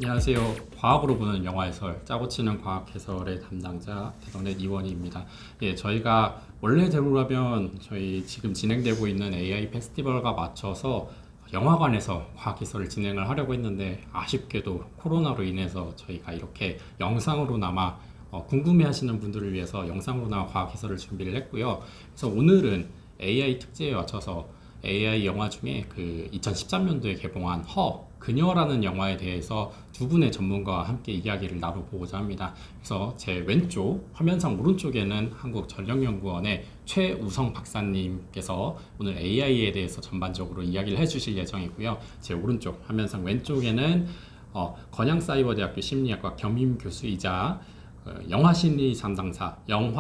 안녕하세요. 과학으로 보는 영화 해설, 짜고 치는 과학 해설의 담당자 대덕넷 이원희입니다. 예, 저희가 원래대로라면 저희 지금 진행되고 있는 AI 페스티벌과 맞춰서 영화관에서 과학 해설을 진행을 하려고 했는데 아쉽게도 코로나로 인해서 저희가 이렇게 영상으로나마 궁금해하시는 분들을 위해서 영상으로나마 과학 해설을 준비를 했고요. 그래서 오늘은 AI 특집에 맞춰서 AI 영화 중에 그 2013년도에 개봉한 그녀라는 영화에 대해서 두 분의 전문가와 함께 이야기를 나눠보고자 합니다. 그래서 제 왼쪽 화면상 오른쪽에는 한국전력연구원의 최우성 박사님께서 오늘 AI에 대해서 전반적으로 이야기를 해주실 예정이고요. 제 오른쪽 화면상 왼쪽에는 건양사이버대학교 심리학과 겸임 교수이자 영화심리 상담사라는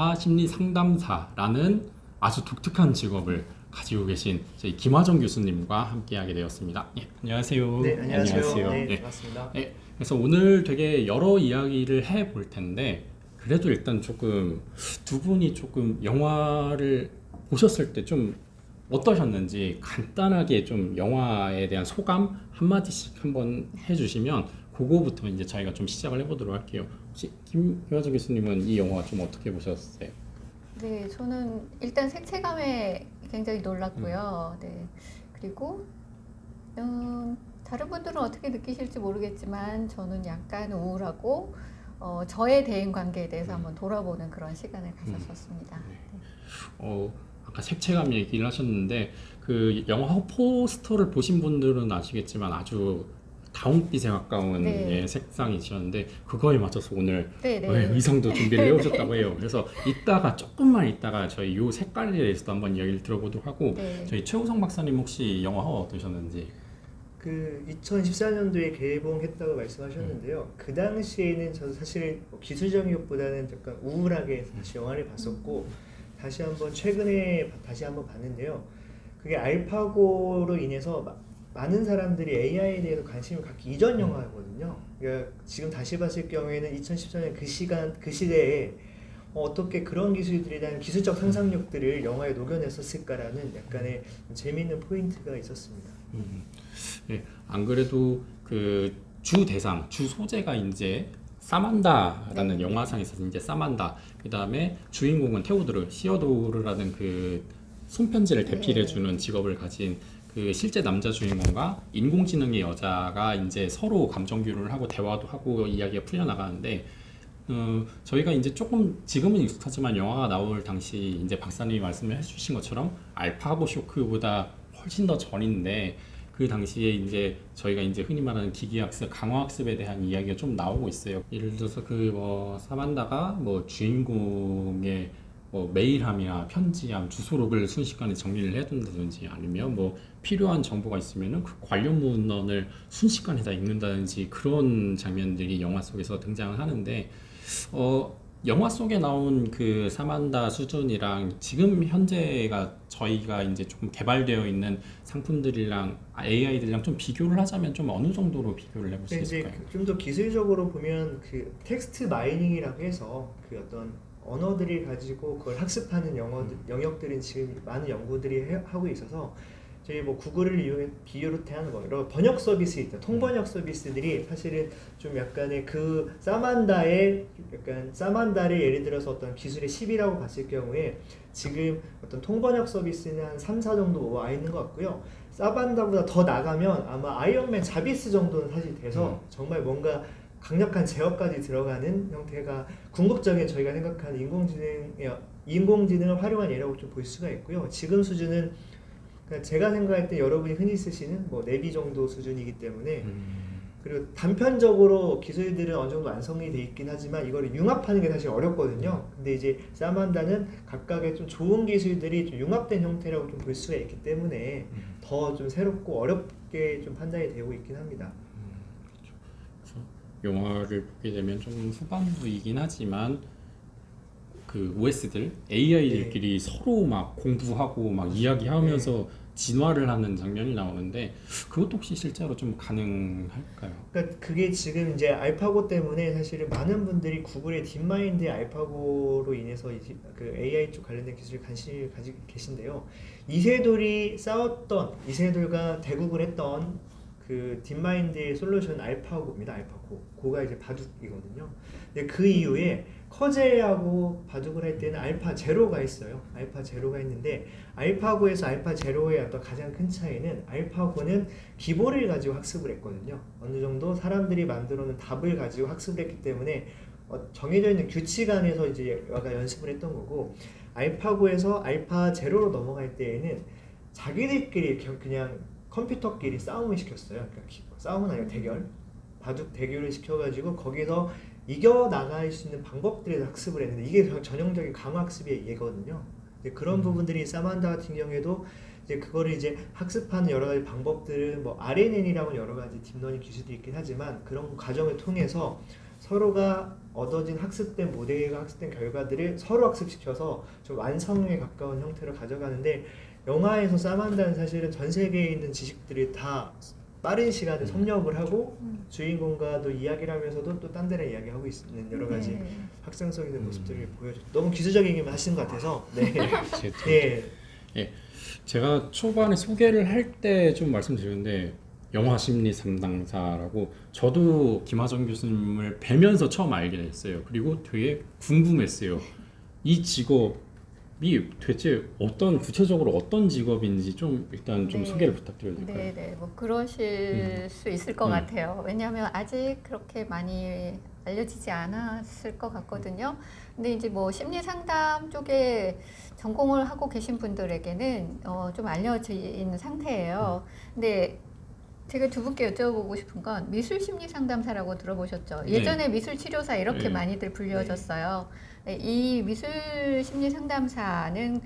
아주 독특한 직업을 가지고 계신 저희 김화정 교수님과 함께하게 되었습니다. 예, 안녕하세요. 네, 안녕하세요. 네, 예, 반갑습니다. 예, 그래서 오늘 되게 여러 이야기를 해볼 텐데 그래도 일단 조금 두 분이 조금 영화를 보셨을 때 좀 어떠셨는지 간단하게 좀 영화에 대한 소감 한마디씩 한번 해주시면 그거부터 이제 저희가 좀 시작을 해보도록 할게요. 혹시 김화정 교수님은 이 영화 좀 어떻게 보셨어요? 네, 저는 일단 색채감에 굉장히 놀랐고요. 네, 그리고 다른 분들은 어떻게 느끼실지 모르겠지만 저는 약간 우울하고 저의 대인 관계에 대해서 한번 돌아보는 그런 시간을 가졌었습니다. 네. 아까 색채감 얘기를 하셨는데 그 영화 포스터를 보신 분들은 아시겠지만 아주 다홍빛에 가까운 네. 예, 색상이셨는데 그거에 맞춰서 오늘 네, 네. 의상도 준비를 해오셨다고 해요. 그래서 조금만 이따가 저희 요 색깔에 대해서도 한번 이야기를 들어보도록 하고 네. 저희 최우성 박사님 혹시 영화 어떠셨는지? 그 2014년도에 개봉했다고 말씀하셨는데요. 그 당시에는 저도 사실 기술적인 것보다는 약간 우울하게 다시 영화를 봤었고 최근에 다시 한번 봤는데요. 그게 알파고로 인해서 많은 사람들이 AI에 대해서 관심을 갖기 이전 영화거든요. 그러니까 지금 다시 봤을 경우에는 2014년 그 시대에 어떻게 그런 기술들에 대한 기술적 상상력들을 영화에 녹여냈었을까라는 약간의 재미있는 포인트가 있었습니다. 예, 안 그래도 그 주 소재가 이제 사만다라는 영화상에서 이제 사만다, 그 다음에 주인공은 시어도르라는 그 손편지를 대필해주는 직업을 가진 그 실제 남자 주인공과 인공지능의 여자가 이제 서로 감정 교류를 하고 대화도 하고 이야기가 풀려나가는데 저희가 이제 조금 지금은 익숙하지만 영화가 나올 당시 이제 박사님이 말씀을 해주신 것처럼 알파고 쇼크보다 훨씬 더 전인데 그 당시에 이제 저희가 이제 흔히 말하는 기계학습, 강화학습에 대한 이야기가 좀 나오고 있어요. 예를 들어서 사만다가 주인공의 메일함이나 편지함, 주소록을 순식간에 정리를 해둔다든지 아니면 필요한 정보가 있으면은 그 관련 문헌을 순식간에 다 읽는다든지 그런 장면들이 영화 속에서 등장을 하는데 영화 속에 나온 그 사만다 수준이랑 지금 현재가 저희가 이제 조금 개발되어 있는 상품들이랑 AI들이랑 좀 비교를 하자면 좀 어느 정도로 비교를 해볼 수 있을까요? 좀 더 기술적으로 보면 그 텍스트 마이닝이라고 해서 그 어떤 언어들이 가지고 그걸 학습하는 영역들은 지금 많은 연구들이 하고 있어서 저희 구글을 비롯한 여러 번역 서비스 있다. 통번역 서비스들이 사실은 좀 약간의 그 사만다를 예를 들어서 어떤 기술의 10이라고 봤을 경우에 지금 어떤 통번역 서비스는 한 3, 4 정도 와 있는 것 같고요. 사만다보다 더 나가면 아마 아이언맨 자비스 정도는 사실 돼서 정말 뭔가 강력한 제어까지 들어가는 형태가 궁극적인 저희가 생각하는 인공지능을 활용한 예라고 좀 볼 수가 있고요. 지금 수준은 제가 생각할 때 여러분이 흔히 쓰시는 내비 정도 수준이기 때문에 그리고 단편적으로 기술들은 어느 정도 완성이 돼 있긴 하지만 이거를 융합하는 게 사실 어렵거든요. 근데 이제 사만다는 각각의 좀 좋은 기술들이 좀 융합된 형태라고 좀 볼 수가 있기 때문에 더 좀 새롭고 어렵게 좀 판단이 되고 있긴 합니다. 영화를 보게 되면 좀 후반부이긴 하지만 그 OS들, AI들끼리 서로 막 공부하고 막 이야기하면서 진화를 하는 장면이 나오는데 그것도 혹시 실제로 좀 가능할까요? 그러니까 그게 지금 이제 알파고 때문에 사실은 많은 분들이 구글의 딥마인드의 알파고로 인해서 그 AI 쪽 관련된 기술에 관심을 가지고 계신데요. 이세돌과 대국을 했던 그 딥마인드의 솔루션 알파고입니다. 알파고. 고가 이제 바둑이거든요. 근데 그 이후에 커제하고 바둑을 할 때는 알파 제로가 있어요. 알파 제로가 있는데 알파고에서 알파 제로의 어떤 가장 큰 차이는 알파고는 기본을 가지고 학습을 했거든요. 어느 정도 사람들이 만들어 놓은 답을 가지고 학습을 했기 때문에 정해져 있는 규칙 안에서 이제 여가 연습을 했던 거고, 알파고에서 알파 제로로 넘어갈 때에는 자기들끼리 그냥 컴퓨터끼리 싸움을 시켰어요. 그러니까 싸움은 아니고 대결, 바둑 대결을 시켜가지고 거기서 이겨 나갈 수 있는 방법들에 학습을 했는데 이게 전형적인 강화학습의 예거든요. 이제 그런 부분들이 사만다 같은 경우에도 이제 그거를 이제 학습하는 여러 가지 방법들은 뭐 RNN이라는 여러 가지 딥러닝 기술들이 있긴 하지만 그런 과정을 통해서 서로가 얻어진 학습된 모델과 학습된 결과들을 서로 학습시켜서 좀 완성에 가까운 형태로 가져가는데, 영화에서 사만다는 사실은 전 세계에 있는 지식들이 다 빠른 시간에 섭렵을 하고 주인공과도 이야기를 하면서도 또 딴 데랑 이야기하고 있는 여러 가지 네. 학생성 있는 모습들을 보여줘. 너무 기술적이기만 하시는 것 같아서. 네. 예. 제가 초반에 소개를 할 때 좀 말씀드렸는데 영화 심리 상담사라고, 저도 김하정 교수님을 뵈면서 처음 알게 됐어요. 그리고 되게 궁금했어요. 이 직업이 대체 구체적으로 어떤 직업인지 좀 일단 좀 네. 소개를 부탁드려도 될까요? 네, 뭐 그러실 수 있을 것 같아요. 왜냐하면 아직 그렇게 많이 알려지지 않았을 것 같거든요. 근데 이제 뭐 심리 상담 쪽에 전공을 하고 계신 분들에게는 좀 알려진 상태예요. 근데 제가 두 분께 여쭤보고 싶은 건 미술 심리 상담사라고 들어보셨죠? 네. 예전에 미술 치료사 이렇게 네. 많이들 불려졌어요. 이 미술 심리 상담사는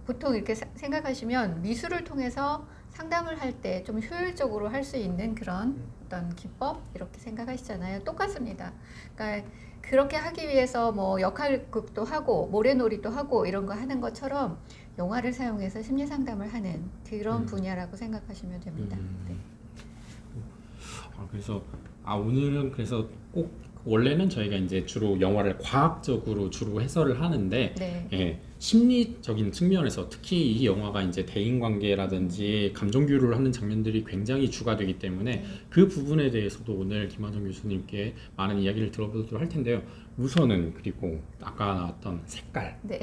보통 이렇게 생각하시면 미술을 통해서 상담을 할 때 좀 효율적으로 할 수 있는 그런 어떤 기법 이렇게 생각하시잖아요. 똑같습니다. 그러니까 그렇게 하기 위해서 뭐 역할극도 하고 모래놀이도 하고 이런 거 하는 것처럼 영화를 사용해서 심리 상담을 하는 그런 분야라고 생각하시면 됩니다. 네. 그래서 오늘은 그래서 꼭 원래는 저희가 이제 주로 영화를 과학적으로 주로 해설을 하는데 네. 예, 심리적인 측면에서 특히 이 영화가 이제 대인관계라든지 감정교류를 하는 장면들이 굉장히 주가 되기 때문에 그 부분에 대해서도 오늘 김하정 교수님께 많은 이야기를 들어보도록 할 텐데요. 우선은 그리고 아까 나왔던 색깔, 네.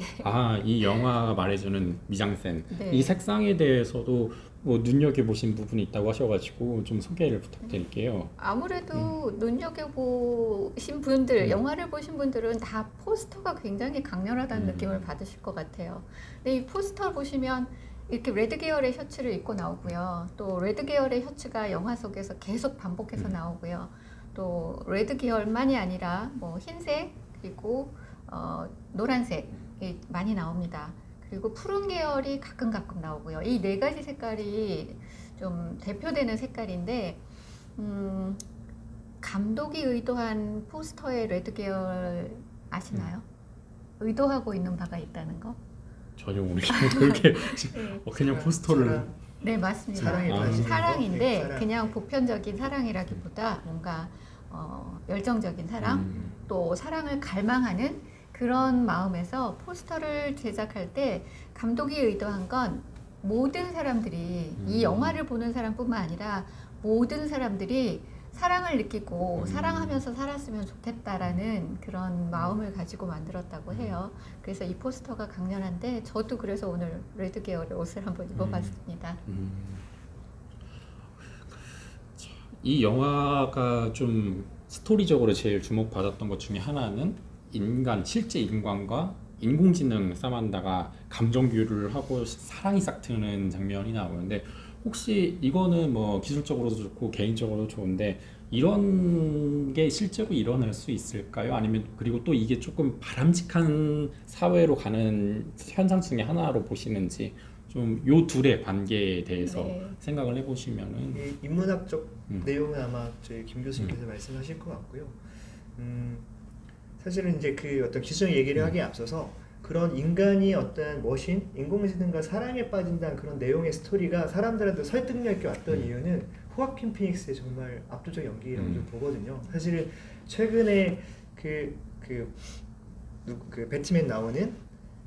이 영화가 말해주는 미장센, 네. 이 색상에 대해서도 뭐 눈여겨보신 부분이 있다고 하셔가지고 좀 소개를 부탁드릴게요. 아무래도 눈여겨보신 분들, 영화를 보신 분들은 다 포스터가 굉장히 강렬하다는 느낌을 받으실 것 같아요. 근데 이 포스터 보시면 이렇게 레드 계열의 셔츠를 입고 나오고요. 또 레드 계열의 셔츠가 영화 속에서 계속 반복해서 나오고요. 또 레드 계열만이 아니라 뭐 흰색 그리고 노란색이 많이 나옵니다. 그리고 푸른 계열이 가끔 나오고요. 이 네 가지 색깔이 좀 대표되는 색깔인데 감독이 의도한 포스터의 레드 계열 아시나요? 의도하고 있는 바가 있다는 거? 전혀 모르겠는데 그렇게 네. 그냥 포스터를 네, 맞습니다. 사랑에 빠지는 거? 사랑인데 네, 사랑. 그냥 보편적인 사랑이라기보다 뭔가 열정적인 사랑, 또 사랑을 갈망하는 그런 마음에서 포스터를 제작할 때 감독이 의도한 건 모든 사람들이 이 영화를 보는 사람뿐만 아니라 모든 사람들이 사랑을 느끼고 사랑하면서 살았으면 좋겠다라는 그런 마음을 가지고 만들었다고 해요. 그래서 이 포스터가 강렬한데 저도 그래서 오늘 레드 계열의 옷을 한번 입어봤습니다. 이 영화가 좀 스토리적으로 제일 주목받았던 것 중에 하나는 실제 인간과 인공지능 사만다가 감정 교류를 하고 사랑이 싹 트는 장면이 나오는데, 혹시 이거는 뭐 기술적으로도 좋고 개인적으로도 좋은데 이런 게 실제로 일어날 수 있을까요? 아니면 그리고 또 이게 조금 바람직한 사회로 가는 현상 중에 하나로 보시는지, 좀 요 둘의 관계에 대해서 네. 생각을 해보시면은. 이 인문학적 내용은 아마 저희 김 교수님께서 말씀하실 것 같고요. 사실은 이제 그 어떤 기술적 얘기를 하기에 앞서서 그런 인간이 어떤 머신, 인공지능과 사랑에 빠진다는 그런 내용의 스토리가 사람들한테 설득력 있게 왔던 이유는 호아킨 피닉스의 정말 압도적 연기라고 좀 보거든요. 사실은 최근에 그 배트맨 나오는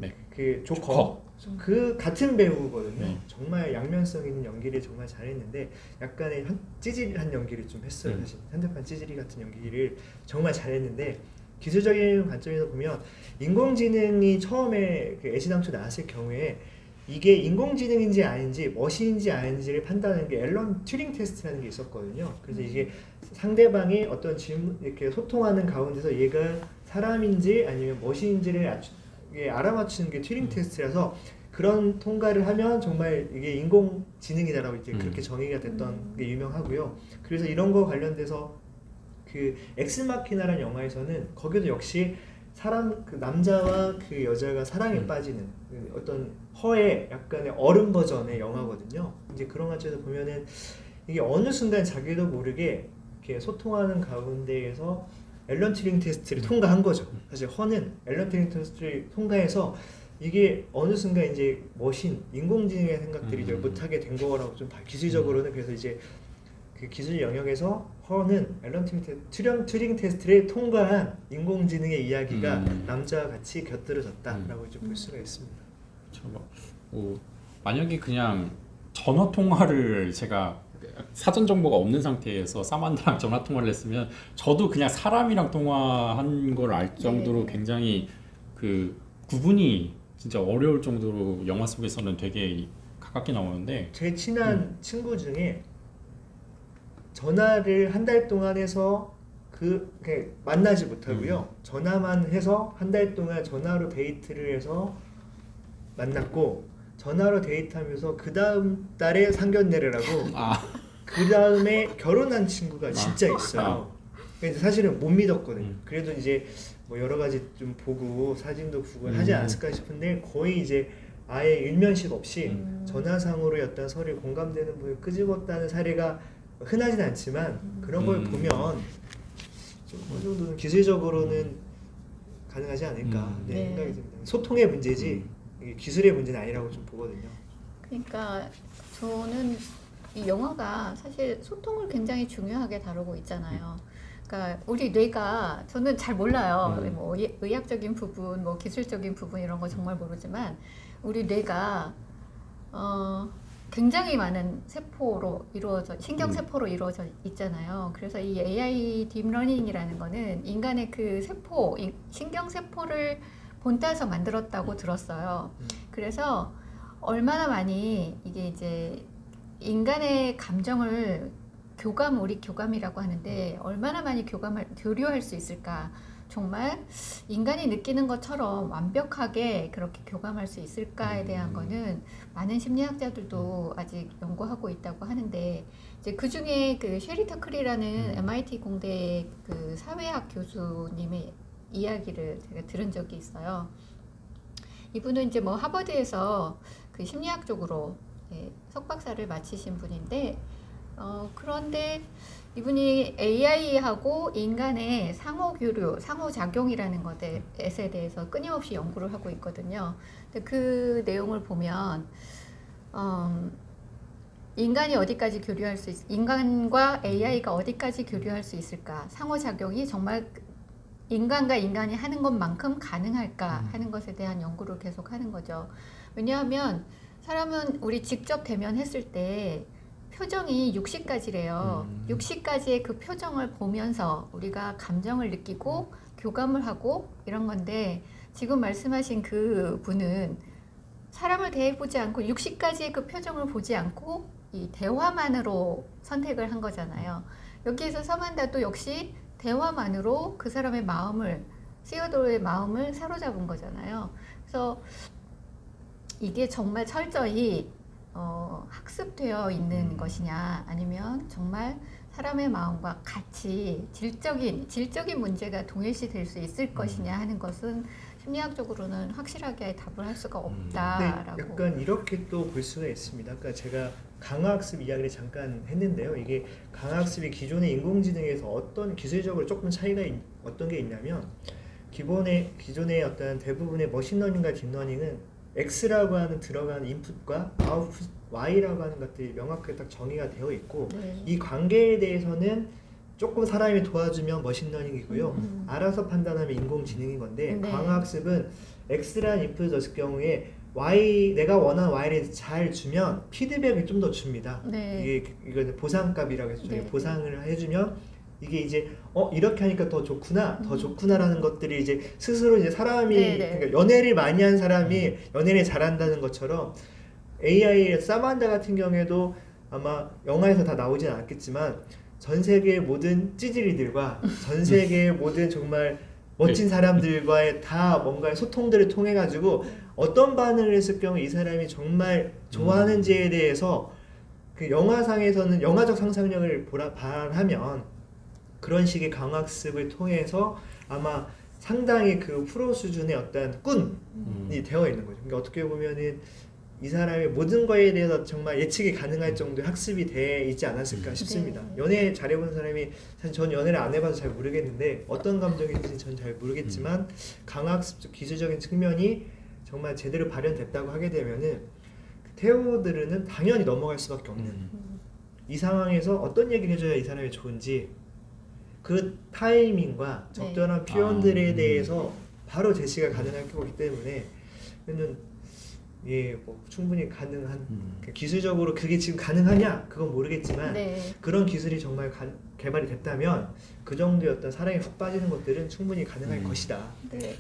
네. 그 조커. 그 같은 배우거든요. 네. 정말 양면성 있는 연기를 정말 잘했는데 약간의 찌질한 연기를 좀 했어요. 사실 현대판 찌질이 같은 연기를 정말 잘했는데 기술적인 관점에서 보면 인공지능이 처음에 그 애시당초 나왔을 경우에 이게 인공지능인지 아닌지 머신인지 아닌지를 판단하는 게 앨런 튜링 테스트라는 게 있었거든요. 그래서 이게 상대방이 어떤 질문 이렇게 소통하는 가운데서 얘가 사람인지 아니면 머신인지를 알아맞추는 게 튜링 테스트라서 그런 통과를 하면 정말 이게 인공지능이다라고 이제 그렇게 정의가 됐던 게 유명하고요. 그래서 이런 거 관련돼서 그 엑스마키나라는 영화에서는 거기도 역시 사람 그 남자와 그 여자가 사랑에 빠지는 그 어떤 허의 약간의 어른 버전의 영화거든요. 이제 그런 관점에서 보면은 이게 어느 순간 자기도 모르게 이렇게 소통하는 가운데에서 앨런 튜링 테스트를 통과한 거죠. 사실 허는 앨런 튜링 테스트를 통과해서 이게 어느 순간 이제 머신, 인공지능의 생각들이 이제 못하게 된 거라고 좀 기술적으로는 그래서 이제 그 기술 영역에서 허는 앨런 튜링 테스트를 통과한 인공지능의 이야기가 남자와 같이 곁들여졌다라고 이제 볼 수가 있습니다. 만약에 그냥 전화 통화를 제가 사전 정보가 없는 상태에서 사만다랑 전화 통화를 했으면 저도 그냥 사람이랑 통화한 걸 알 정도로 굉장히 그 구분이 진짜 어려울 정도로 영화 속에서는 되게 가깝게 나오는데 제 친한 친구 중에 전화를 한 달 동안 해서 그냥 만나지 못하고요. 전화만 해서 한 달 동안 전화로 데이트를 해서 만났고 전화로 데이트하면서 그 다음 달에 상견례를 하고 그 다음에 결혼한 친구가 진짜 있어요. 근데 사실은 못 믿었거든요. 그래도 이제 뭐 여러 가지 좀 보고 사진도 구걸 하지 않았을까 싶은데 거의 이제 아예 일면식 없이 전화상으로의 어떤 서로의 공감되는 부분을 끄집었다는 사례가 흔하진 않지만 그런 걸 보면 좀 어느 정도는 기술적으로는 가능하지 않을까 생각이 듭니다. 소통의 문제지 이게 기술의 문제는 아니라고 좀 보거든요. 그러니까 저는 이 영화가 사실 소통을 굉장히 중요하게 다루고 있잖아요. 그러니까 우리 뇌가 저는 잘 몰라요. 뭐 의학적인 부분, 뭐 기술적인 부분 이런 거 정말 모르지만 우리 뇌가 굉장히 많은 세포로 이루어져 신경 세포로 이루어져 있잖아요. 그래서 이 AI 딥러닝이라는 거는 인간의 그 세포, 신경 세포를 본따서 만들었다고 들었어요. 그래서 얼마나 많이 이게 이제 인간의 감정을 우리 교감이라고 하는데 얼마나 많이 교류할 수 있을까? 정말 인간이 느끼는 것처럼 완벽하게 그렇게 교감할 수 있을까에 대한 거는 많은 심리학자들도 아직 연구하고 있다고 하는데 이제 그 중에 그 셰리 터클이라는 MIT 공대 그 사회학 교수님의 이야기를 제가 들은 적이 있어요. 이분은 이제 뭐 하버드에서 그 심리학 쪽으로 석박사를 마치신 분인데 그런데 이분이 AI하고 인간의 상호교류, 상호작용이라는 것에 대해서 끊임없이 연구를 하고 있거든요. 근데 그 내용을 보면 인간과 AI가 어디까지 교류할 수 있을까? 상호작용이 정말 인간과 인간이 하는 것만큼 가능할까 하는 것에 대한 연구를 계속 하는 거죠. 왜냐하면 사람은 우리 직접 대면했을 때 표정이 60가지래요. 60가지의 그 표정을 보면서 우리가 감정을 느끼고 교감을 하고 이런 건데 지금 말씀하신 그 분은 사람을 대해보지 않고 60가지의 그 표정을 보지 않고 이 대화만으로 선택을 한 거잖아요. 여기에서 서만다도 역시 대화만으로 그 사람의 마음을, 시어도르의 마음을 사로잡은 거잖아요. 그래서 이게 정말 철저히 학습되어 있는 것이냐 아니면 정말 사람의 마음과 같이 질적인 문제가 동일시 될 수 있을 것이냐 하는 것은 심리학적으로는 확실하게 답을 할 수가 없다라고. 네, 약간 이렇게 또 볼 수가 있습니다. 아까 제가 강화학습 이야기를 잠깐 했는데요. 이게 강화학습이 기존의 인공지능에서 어떤 기술적으로 조금 차이가 어떤 게 있냐면 기존의 어떤 대부분의 머신러닝과 딥러닝은 X라고 하는 들어가는 인풋과 아웃풋 Y라고 하는 것들이 명확하게 딱 정의가 되어 있고 이 관계에 대해서는 조금 사람이 도와주면 머신러닝이고요. 알아서 판단하면 인공지능인 건데 네. 광학습은 X란 if 줬을 경우에 Y 내가 원하는 Y를 잘 주면 피드백을 좀 더 줍니다. 네. 이거 보상값이라고 해서 네. 보상을 해주면 이게 이제 이렇게 하니까 더 좋구나라는 것들이 이제 스스로 이제 사람이 네, 네. 그러니까 연애를 많이 한 사람이 연애를 잘한다는 것처럼 AI 사만다 같은 경우에도 아마 영화에서 다 나오진 않았겠지만 전 세계의 모든 찌질이들과 전 세계의 모든 정말 멋진 사람들과의 다 뭔가 소통들을 통해 가지고 어떤 반응을 했을 경우 이 사람이 정말 좋아하는지에 대해서 그 영화상에서는 영화적 상상력을 발하면 그런 식의 강학습을 통해서 아마 상당히 그 프로 수준의 어떤 꾼이 되어 있는 거죠. 그러니까 어떻게 보면은 이 사람의 모든 거에 대해서 정말 예측이 가능할 정도의 학습이 돼 있지 않았을까 싶습니다. 네. 연애 잘해본 사람이 사실 전 연애를 안 해봐서 잘 모르겠는데 어떤 감정인지 전 잘 모르겠지만 강학습 기술적인 측면이 정말 제대로 발현됐다고 하게 되면은 테오드르는 당연히 넘어갈 수밖에 없는 이 상황에서 어떤 얘기를 해줘야 이 사람이 좋은지 그 타이밍과 적절한 표현들에 대해서 바로 제시가 가능할 거기 때문에 저는 뭐 충분히 가능한 기술적으로 그게 지금 가능하냐 그건 모르겠지만 네. 그런 기술이 정말 개발이 됐다면 그 정도의 어떤 사랑에 훅 빠지는 것들은 충분히 가능할 것이다. 네.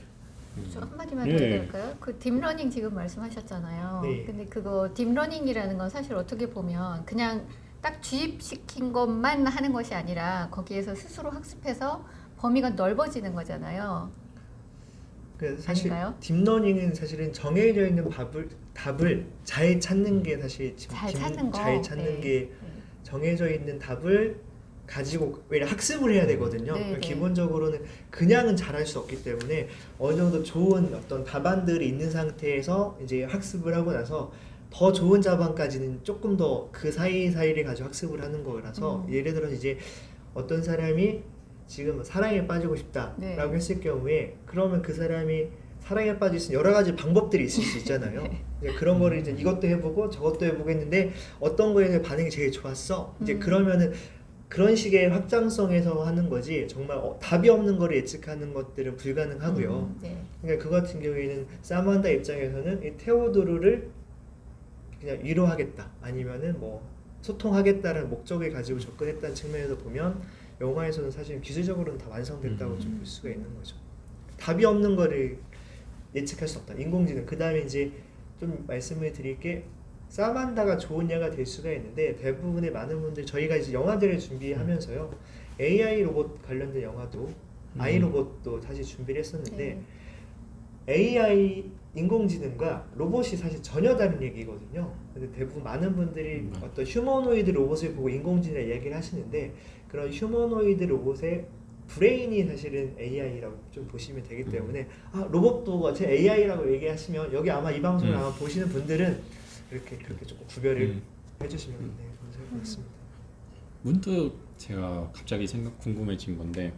저 한마디만 네. 더 해도 될까요? 그 딥러닝 지금 말씀하셨잖아요. 네. 근데 그거 딥러닝이라는 건 사실 어떻게 보면 그냥 딱 주입시킨 것만 하는 것이 아니라 거기에서 스스로 학습해서 범위가 넓어지는 거잖아요. 그래서 사실 아닌가요? 딥러닝은 사실은 정해져 있는 답을 잘 찾는 게 사실 잘 찾는 거. 잘 찾는 네. 게 정해져 있는 답을 가지고 왜냐 학습을 해야 되거든요. 네, 네. 기본적으로는 그냥은 잘할 수 없기 때문에 어느 정도 좋은 어떤 답안들이 있는 상태에서 이제 학습을 하고 나서 더 좋은 답안까지는 조금 더 그 사이사이를 가지고 학습을 하는 거라서 예를 들어 이제 어떤 사람이 지금 사랑에 빠지고 싶다라고 네. 했을 경우에 그러면 그 사람이 사랑에 빠질 수 있는 여러 가지 방법들이 있을 수 있잖아요. 이제 그런 거를 이제 이것도 해보고 저것도 해보고 했는데 어떤 거에 대해 반응이 제일 좋았어. 이제 그러면은 그런 식의 확장성에서 하는 거지 정말 답이 없는 거를 예측하는 것들은 불가능하고요. 네. 그러니까 그 같은 경우에는 사만다 입장에서는 이 테오도르를 그냥 위로하겠다 아니면은 뭐 소통하겠다는 목적을 가지고 접근했다는 측면에서 보면 영화에서는 사실 기술적으로는 다 완성됐다고 좀 볼 수가 있는 거죠. 답이 없는 거를 예측할 수 없다. 인공지능. 그 다음에 이제 좀 말씀을 드릴 게 사만다가 좋은 예가 될 수가 있는데 대부분의 많은 분들 저희가 이제 영화들을 준비하면서요 AI 로봇 관련된 영화도 아이로봇도 사실 준비를 했었는데 네. AI 인공지능과 로봇이 사실 전혀 다른 얘기거든요. 근데 대부분 많은 분들이 어떤 휴머노이드 로봇을 보고 인공지능을 얘기를 하시는데 그런 휴머노이드 로봇의 브레인이 사실은 AI라고 좀 보시면 되기 때문에 로봇도 어차피 AI라고 얘기하시면 여기 아마 이 방송을 아마 보시는 분들은 그렇게 조금 구별을 해주시면 감사할 것 같습니다. 문득 제가 갑자기 궁금해진 건데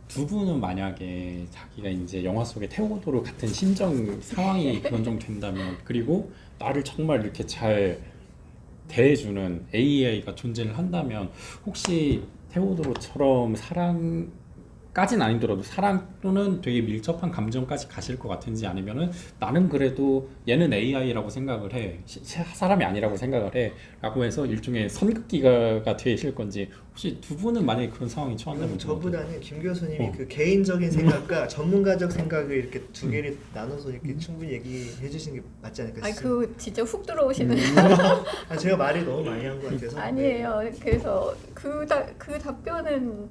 두 분은 만약에 자기가 이제 영화 속의 테오도르 같은 심정 상황이 그런 정도 된다면 그리고 나를 정말 이렇게 잘 대해주는 AI가 존재를 한다면 혹시 테오도르처럼 사랑까지는 아니더라도 사랑 또는 되게 밀접한 감정까지 가실 것 같은지 아니면은 나는 그래도 얘는 AI라고 생각을 해 사람이 아니라고 생각을 해 라고 해서 일종의 선긋기가 되실 건지 혹시 두 분은 만약에 그런 상황이 처한다면 저보다는 김 교수님이 그 개인적인 생각과 전문가적 생각을 이렇게 두 개를 나눠서 이렇게 충분히 얘기해 주시는 게 맞지 않을까 아, 싶습니다. 그 진짜 훅 들어오시는. 제가 말을 너무 많이 한 것 같아서 아니에요. 그래서 그 답변은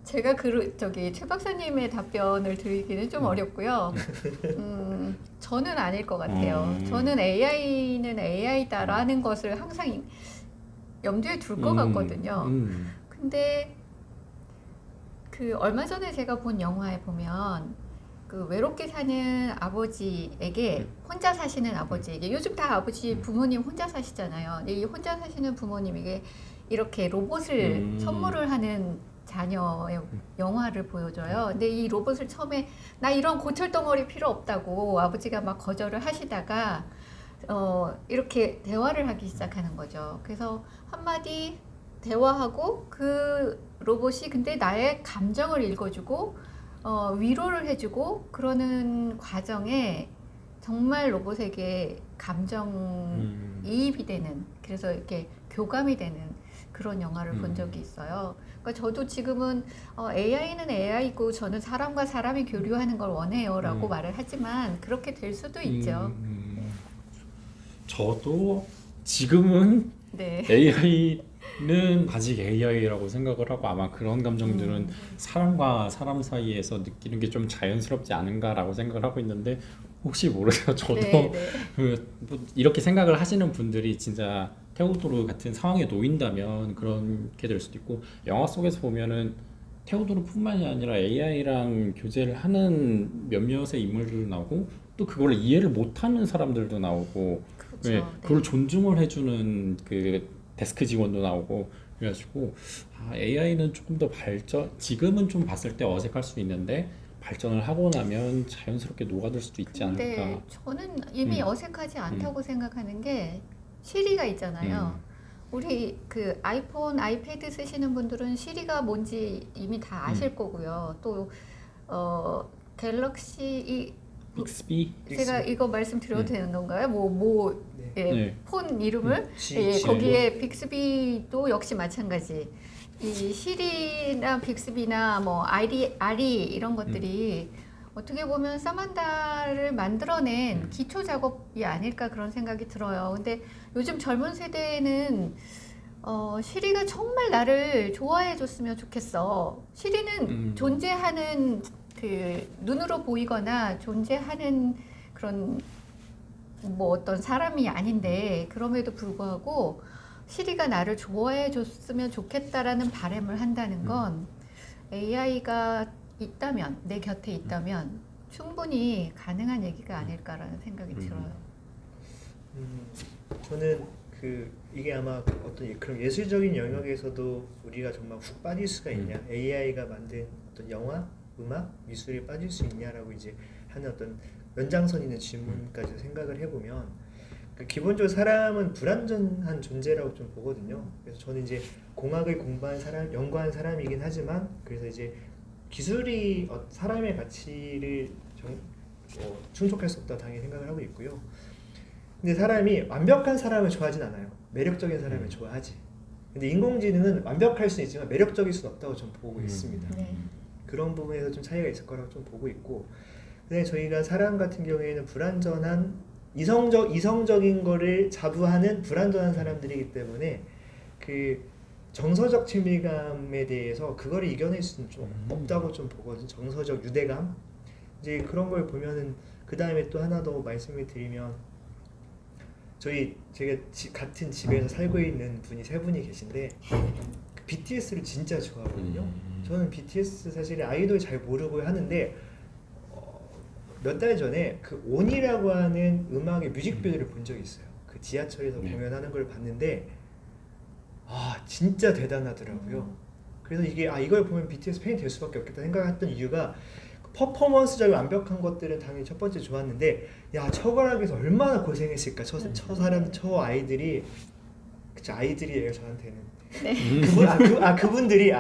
제가 최 박사님의 답변을 드리기는 좀 어렵고요. 저는 아닐 것 같아요. 저는 AI는 AI다라는 것을 항상 염두에 둘 것 같거든요. 근데 그 얼마 전에 제가 본 영화에 보면 그 외롭게 사는 아버지에게 혼자 사시는 아버지에게 요즘 다 아버지 부모님 혼자 사시잖아요. 이 혼자 사시는 부모님에게 이렇게 로봇을 선물을 하는 자녀의 영화를 보여줘요. 근데 이 로봇을 처음에 나 이런 고철덩어리 필요 없다고 아버지가 막 거절을 하시다가 이렇게 대화를 하기 시작하는 거죠. 그래서 한마디 대화하고 그 로봇이 근데 나의 감정을 읽어주고 위로를 해주고 그러는 과정에 정말 로봇에게 감정이입이 되는 그래서 이렇게 교감이 되는 그런 영화를 본 적이 있어요. 그러니까 저도 지금은 AI는 AI고 저는 사람과 사람이 교류하는 걸 원해요라고 말을 하지만 그렇게 될 수도 있죠. 저도 지금은 네. AI는 아직 AI라고 생각을 하고 아마 그런 감정들은 사람과 사람 사이에서 느끼는 게 좀 자연스럽지 않은가라고 생각을 하고 있는데 혹시 모르죠. 저도 네, 네. 뭐 이렇게 생각을 하시는 분들이 진짜 테오도르 같은 상황에 놓인다면 그렇게 될 수도 있고 영화 속에서 보면은 테오도르뿐만이 아니라 AI랑 교제를 하는 몇몇의 인물들도 나오고 또 그걸 이해를 못하는 사람들도 나오고 그렇죠. 네, 네. 그걸 존중을 해주는 그 데스크 직원도 나오고 그래가지고 AI는 조금 더 발전 지금은 좀 봤을 때 어색할 수 있는데 발전을 하고 나면 자연스럽게 녹아들 수도 있지 근데 않을까. 저는 이미 어색하지 않다고 생각하는 게 시리가 있잖아요. 우리 그 아이폰, 아이패드 쓰시는 분들은 시리가 뭔지 이미 다 아실 거고요. 또 갤럭시 빅스비 제가 이거 말씀드려도 되는 건가요? 네. 예, 네. 폰 이름을 예, G. 거기에 빅스비도 역시 마찬가지. 이 시리나 빅스비나 뭐 아리 이런 것들이 어떻게 보면 사만다를 만들어낸 기초 작업이 아닐까 그런 생각이 들어요. 근데 요즘 젊은 세대는 시리가 정말 나를 좋아해 줬으면 좋겠어. 시리는 존재하는 그 눈으로 보이거나 존재하는 그런 뭐 어떤 사람이 아닌데 그럼에도 불구하고 시리가 나를 좋아해 줬으면 좋겠다라는 바람을 한다는 건 AI가 있다면 내 곁에 있다면 충분히 가능한 얘기가 아닐까라는 생각이 들어요. 저는 이게 아마 어떤 그런 예술적인 영역에서도 우리가 정말 훅 빠질 수가 있냐, AI가 만든 어떤 영화, 음악, 미술에 빠질 수 있냐라고 이제 하는 어떤 연장선 있는 질문까지 생각을 해보면 기본적으로 사람은 불완전한 존재라고 좀 보거든요. 그래서 저는 이제 공학을 공부한 사람, 연구한 사람이긴 하지만 그래서 이제 기술이 사람의 가치를 충족할 수 없다 당연히 생각을 하고 있고요. 근데 사람이 완벽한 사람을 좋아하진 않아요. 매력적인 사람을 좋아하지. 근데 인공지능은 완벽할 수 있지만 매력적일 수는 없다고 좀 보고 있습니다. 네. 그런 부분에서 좀 차이가 있을 거라고 좀 보고 있고, 근데 저희가 사람 같은 경우에는 불완전한 이성적인 거를 자부하는 불완전한 사람들이기 때문에 그 정서적 친밀감에 대해서 그거를 이겨낼 수는 좀 없다고 좀 보거든요. 정서적 유대감 이제 그런 걸 보면은 그 다음에 또 하나 더 말씀을 드리면 제가 같은 집에서 살고 있는 분이 세 분이 계신데 BTS를 진짜 좋아하거든요. 저는 BTS 사실 아이돌 잘 모르고 하는데 몇 달 전에 그 온이라고 하는 음악의 뮤직비디오를 본 적이 있어요. 그 지하철에서 공연하는 걸 봤는데 진짜 대단하더라고요. 그래서 이걸 보면 BTS 팬이 될 수밖에 없겠다 생각했던 이유가 퍼포먼스적인 완벽한 것들은 당연히 첫 번째 좋았는데 저걸 하기 위해서 얼마나 고생했을까. 저 아이들이 그쵸, 아이들이에요 저한테는. 그분들이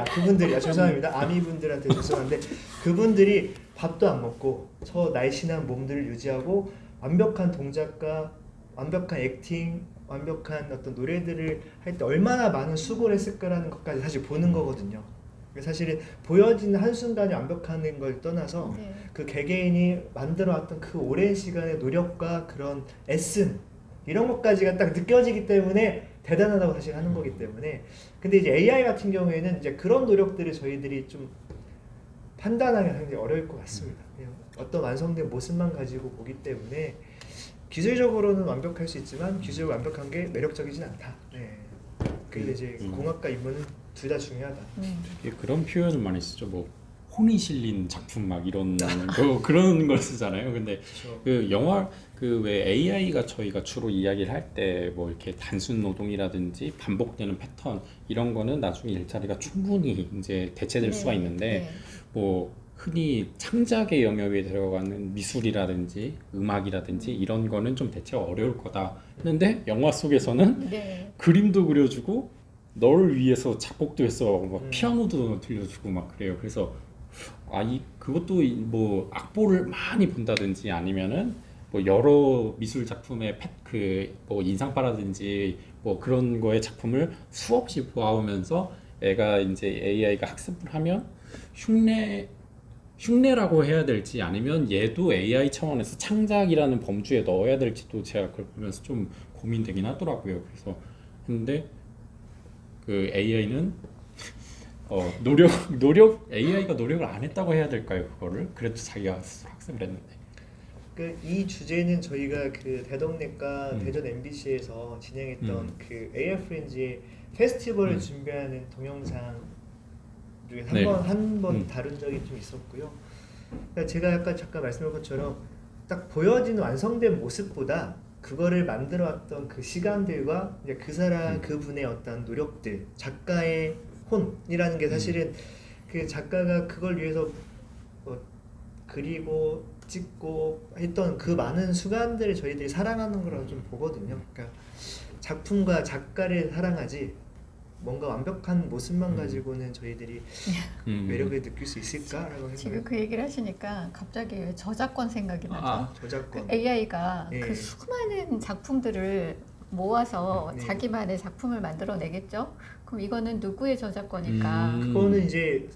죄송합니다. 아미분들한테 죄송한데 그분들이 밥도 안 먹고 저 날씬한 몸들을 유지하고 완벽한 동작과 완벽한 액팅, 완벽한 어떤 노래들을 할 때 얼마나 많은 수고를 했을까라는 것까지 사실 보는 거거든요. 사실은 보여지는 한순간에 완벽한 걸 떠나서 그 개개인이 만들어왔던 그 오랜 시간의 노력과 그런 애씀 이런 것까지가 딱 느껴지기 때문에 대단하다고 사실 하는 거기 때문에. 근데 이제 AI 같은 경우에는 이제 그런 노력들을 저희들이 좀 판단하기 굉장히 어려울 것 같습니다. 그냥 어떤 완성된 모습만 가지고 보기 때문에 기술적으로는 완벽할 수 있지만 기술적으로 완벽한 게 매력적이진 않다. 그래서 이제 공학과 인문은 둘 다 중요하다. 그런 표현을 많이 쓰죠. 뭐 혼이 실린 작품 막 이런 그런 걸 쓰잖아요. 근데 그렇죠. 그 영화 왜 AI가 저희가 주로 이야기를 할 때 뭐 이렇게 단순 노동이라든지 반복되는 패턴 이런 거는 나중에 일자리가 충분히 이제 대체될 수가 있는데 뭐 흔히 창작의 영역에 들어가는 미술이라든지 음악이라든지 이런 거는 좀 대체가 어려울 거다 했는데 영화 속에서는 그림도 그려주고 널 위해서 작곡도 했어. 막 음. 피아노도 들려주고 막 그래요. 그래서 그것도 뭐 악보를 많이 본다든지 아니면은 뭐 여러 미술 작품의 뭐 인상파라든지 뭐 그런 거의 작품을 수없이 보아오면서 애가 이제 AI가 학습을 하면 흉내라고 해야 될지 아니면 얘도 AI 차원에서 창작이라는 범주에 넣어야 될지도 제가 그걸 보면서 좀 고민되긴 하더라고요. 그래서 근데 그 AI는 AI가 노력을 안 했다고 해야 될까요? 그거를 그래도 자기가 스스로 학습을 했는데. 이 주제는 저희가 그 대덕내과 대전 MBC에서 진행했던 그 AI 프렌즈의 페스티벌을 준비하는 동영상 중에 네. 한 번 다룬 적이 좀 있었고요. 그러니까 제가 약간 잠깐 말씀한 것처럼 딱 보여지는 완성된 모습보다 그거를 만들어 왔던 그 시간들과 이제 그 사람 그분의 어떤 노력들, 작가의 혼이라는 게 사실은 그 작가가 그걸 위해서 그리고 찍고 했던 그 많은 수간들을 저희들이 사랑하는 거라고 좀 보거든요. 그러니까 작품과 작가를 사랑하지 뭔가 완벽한 모습만 가지고는 저희들이 매력을 느낄 수 있을까라고 지금 생각해요. 그 얘기를 하시니까 갑자기 왜 저작권 생각이 나죠. 저작권. AI가 예. 그 수많은 작품들을 모아서 네. 자기만의 작품을 만들어내겠죠. 그럼 이거는 누구의 저작권일까? 그거는 이제